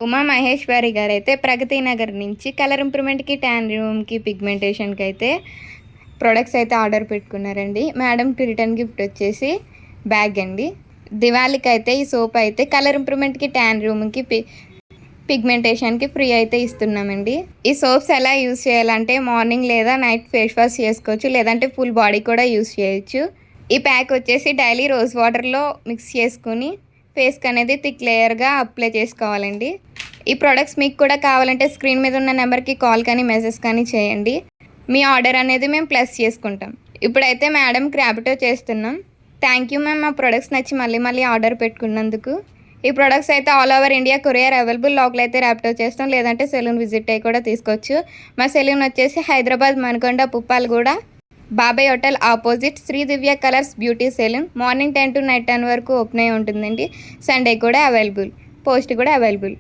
ఉమా మహేశ్వరి గారు అయితే ప్రగతి నగర్ నుంచి కలర్ ఇంప్రూవ్మెంట్కి, ట్యాన్ రూమ్కి, పిగ్మెంటేషన్కి అయితే ప్రొడక్ట్స్ అయితే ఆర్డర్ పెట్టుకున్నారండి. మేడంకి రిటర్న్ గిఫ్ట్ వచ్చేసి బ్యాగ్ అండి. దివాళీకి అయితే ఈ సోప్ అయితే కలర్ ఇంప్రూవ్మెంట్కి, ట్యాన్ రూమ్కి, పిగ్మెంటేషన్కి ఫ్రీ అయితే ఇస్తున్నామండి. ఈ సోప్స్ ఎలా యూస్ చేయాలంటే మార్నింగ్ లేదా నైట్ ఫేస్ వాష్ చేసుకోవచ్చు, లేదంటే ఫుల్ బాడీ కూడా యూస్ చేయొచ్చు. ఈ ప్యాక్ వచ్చేసి డైలీ రోజ్ వాటర్లో మిక్స్ చేసుకుని ఫేస్కి అనేది థిక్ లేయర్గా అప్లై చేసుకోవాలండి. ఈ ప్రొడక్ట్స్ మీకు కూడా కావాలంటే స్క్రీన్ మీద ఉన్న నెంబర్కి కాల్ కానీ మెసేజ్ కానీ చేయండి. మీ ఆర్డర్ అనేది మేము ప్లస్ చేసుకుంటాం. ఇప్పుడైతే మేడంకి ర్యాపిడో చేస్తున్నాం. థ్యాంక్ యూ మ్యామ్, మా ప్రొడక్ట్స్ నచ్చి మళ్ళీ ఆర్డర్ పెట్టుకున్నందుకు. ఈ ప్రొడక్ట్స్ అయితే all over India courier available. Local అయితే ర్యాపిడో చేస్తాం, లేదంటే సెలూన్ విజిట్ అయ్యి కూడా తీసుకోవచ్చు. మా సెలూన్ వచ్చేసి Hyderabad Manikonda Puppalaguda Babai hotel opposite Sri Divya colours beauty salon. Morning 10 to night 10 వరకు ఓపెన్ అయి ఉంటుందండి. సండే కూడా అవైలబుల్, పోస్ట్ కూడా అవైలబుల్.